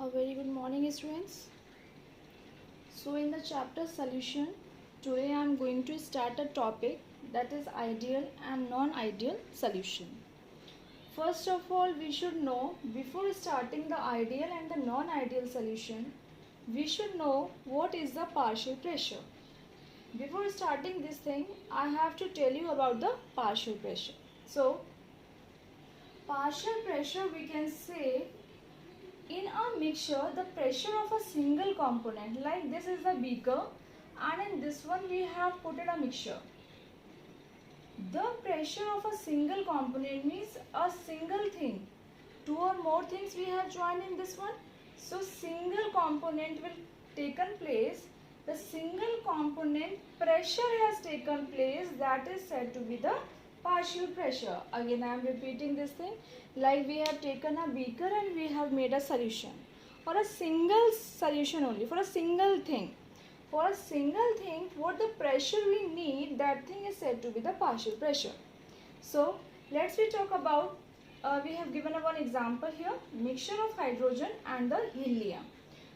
A very good morning, students. So in the chapter solution, today I am going to start a topic that is ideal and non-ideal solution. First of all, we should know, before starting the ideal and the non-ideal solution, we should know what is the partial pressure. Before starting this thing, I have to tell you about the partial pressure. So partial pressure, we can say, in a mixture, the pressure of a single component, like this is the beaker and in this one we have put it a mixture. The pressure of a single component means a single thing. Two or more things we have joined in this one. So single component will taken place. The single component pressure has taken place, that is said to be the partial pressure. Again I am repeating this thing, like we have taken a beaker and we have made a solution for a single solution only, for a single thing. For a single thing, what the pressure we need, that thing is said to be the partial pressure. So let's we talk about, we have given one example here, mixture of hydrogen and the helium.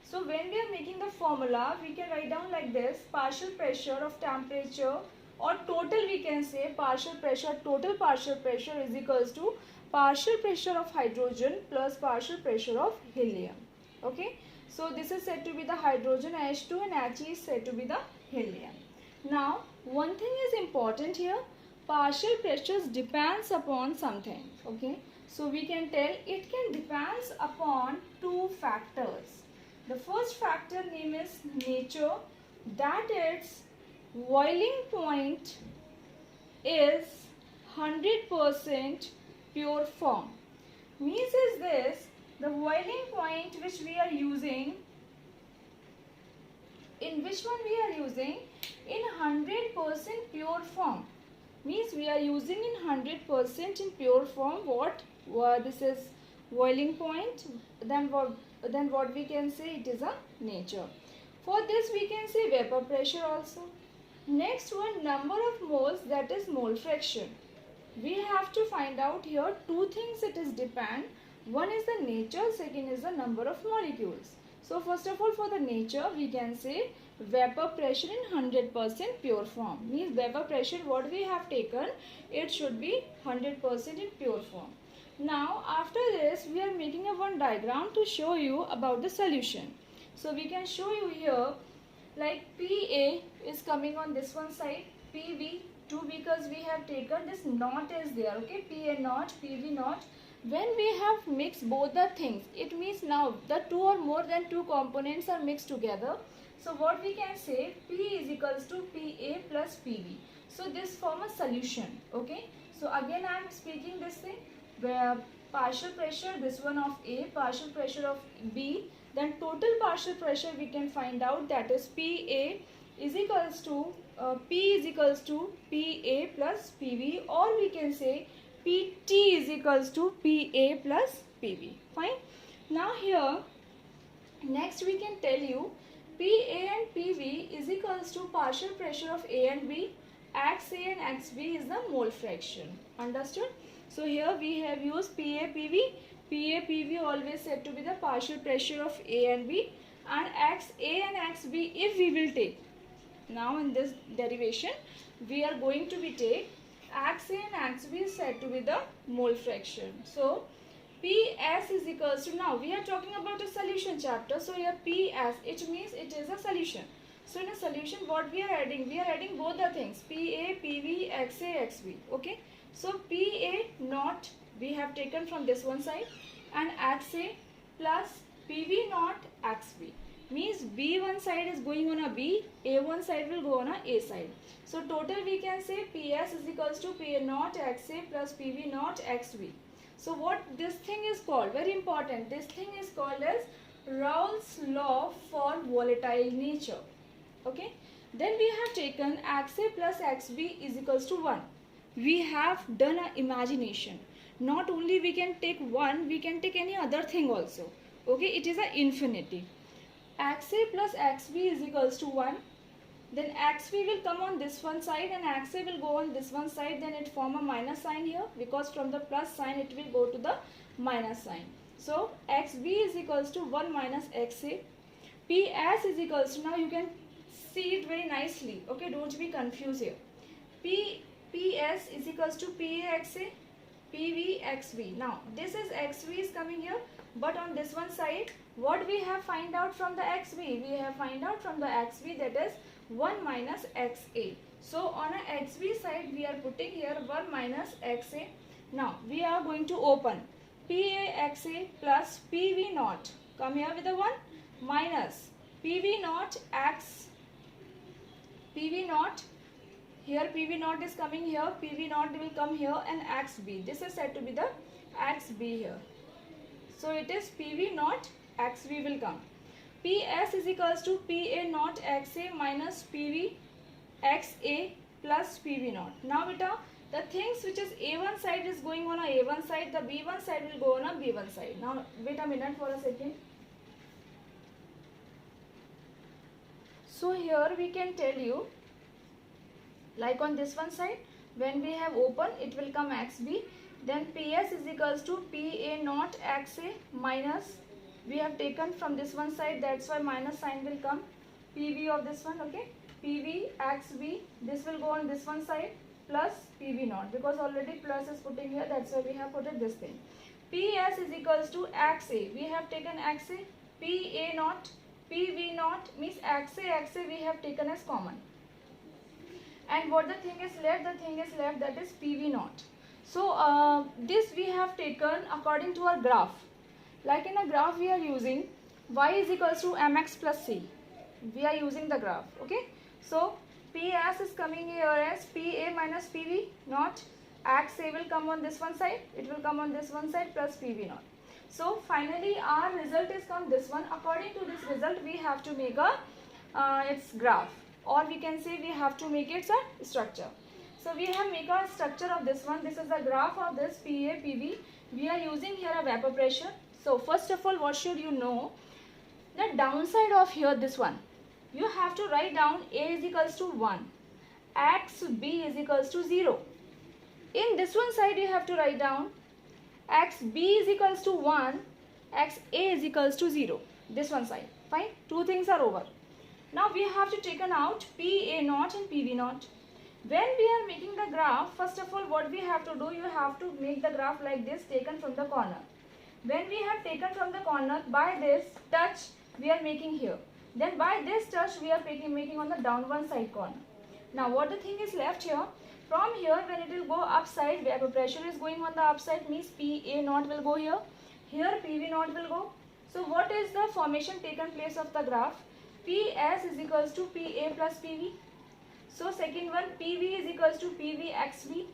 So when we are making the formula, we can write down like this: partial pressure of temperature, or total we can say partial pressure, total partial pressure is equals to partial pressure of hydrogen plus partial pressure of helium. Okay, so this is said to be the hydrogen H2 and He is said to be the helium. Now one thing is important here, partial pressures depends upon something. Okay, so we can tell it can depends upon two factors. The first factor name is nature, that its boiling point is 100% pure form. Means is this, the boiling point which we are using, in which one we are using, in 100% pure form. Means we are using in 100% in pure form. What this is boiling point, then what we can say, it is a nature. For this we can say vapor pressure also. Next one, number of moles, that is mole fraction. We have to find out here two things it is depend. One is the nature, second is the number of molecules. So first of all, for the nature we can say vapor pressure in 100% pure form. Means vapor pressure what we have taken, it should be 100% in pure form. Now after this we are making a one diagram to show you about the solution. So we can show you here, like PA is coming on this one side, PV, two because we have taken this knot is there. Okay, PA knot, PV knot. When we have mixed both the things, it means now the two or more than two components are mixed together. So what we can say, P is equals to PA plus PV. So this form a solution. Okay, so again I am speaking this thing, where partial pressure, this one of A, partial pressure of B, then total partial pressure we can find out, that is PA is equals to P is equals to PA plus PV, or we can say PT is equals to PA plus PV. Fine. Now here next we can tell you PA and PV is equals to partial pressure of A and B, XA and XB is the mole fraction. Understood? So here we have used PA, PV. PA, PV always said to be the partial pressure of A and B, and XA and XB if we will take. Now in this derivation we are going to be take XA and XB is said to be the mole fraction. So PS is equals to, now we are talking about a solution chapter, so here PS, it means it is a solution. So in a solution what we are adding both the things, PA, PV, XA, XB. Okay, so PA naught we have taken from this one side and XA plus PV naught XB. Means B one side is going on a B, A one side will go on a A side. So total we can say PS is equals to PA naught XA plus PV naught XB. So what this thing is called, very important, this thing is called as Raoult's law for volatile nature. Okay, then we have taken XA plus XB is equals to 1. We have done an imagination. Not only we can take one, we can take any other thing also. Okay, it is an infinity. XA plus XB is equals to 1. Then XB will come on this one side and XA will go on this one side. Then it form a minus sign here, because from the plus sign it will go to the minus sign. So xb is equals to 1 minus xa. Ps is equals to, now you can see it very nicely, okay, don't be confused here. Ps is equals to paxa, pv, now this is xv is coming here, but on this one side what we have find out from the xv? We have find out from the xv, that is 1 minus xa. So on a xv side we are putting here 1 minus xa. Now we are going to open paxa plus pv naught, come here with the 1, minus pv naught x, pv naught, here pv naught is coming here, pv naught will come here, and xb, this is said to be the xb here. So it is pv naught xb will come. ps is equals to pa naught xa minus pv xa plus pv naught. Now beta, the things which is a1 side is going on a a1 side, the b1 side will go on a b1 side. Now wait a minute for a second. So here we can tell you, like on this one side, when we have open, it will come xb, then ps is equals to pa naught xa minus, we have taken from this one side, that's why minus sign will come, pv of this one, okay, pv xb, this will go on this one side, plus pv naught, because already plus is putting here, that's why we have put it this thing. ps is equals to xa, we have taken xa, pa naught, pv naught, means xa we have taken as common. And what the thing is left? The thing is left, that is PV naught. So this we have taken according to our graph. Like in a graph we are using y is equals to mx plus c. We are using the graph, okay. So PS is coming here as PA minus PV naught. XA will come on this one side, it will come on this one side, plus PV naught. So finally our result is come this one. According to this result we have to make a its graph, or we can say we have to make it a structure. So we have make a structure of this one. This is the graph of this PA, PV. We are using here a vapor pressure. So first of all, what should you know? The downside of here this one, you have to write down A is equals to 1, XB is equals to 0. In this one side you have to write down XB is equals to 1, XA is equals to 0. This one side, fine, two things are over. Now we have to take out PA naught and PV naught. When we are making the graph, first of all what we have to do, you have to make the graph like this, taken from the corner. When we have taken from the corner, by this touch we are making here. Then by this touch we are making on the down one side corner. Now what the thing is left here, from here when it will go upside, vapor pressure is going on the upside, means PA naught will go here. Here PV naught will go. So what is the formation taken place of the graph? PS is equals to PA plus PV. So second one, PV is equals to PV XV,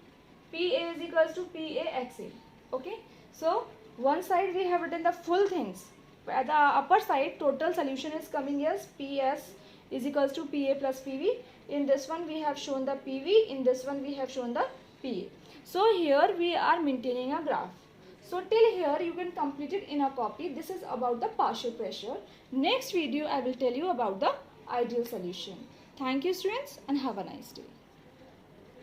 PA is equals to PA XA. Okay. So one side we have written the full things. At the upper side, total solution is coming as PS is equals to PA plus PV. In this one we have shown the PV, in this one we have shown the PA. So here we are maintaining a graph. So till here you can complete it in a copy. This is about the partial pressure. Next video I will tell you about the ideal solution. Thank you students and have a nice day.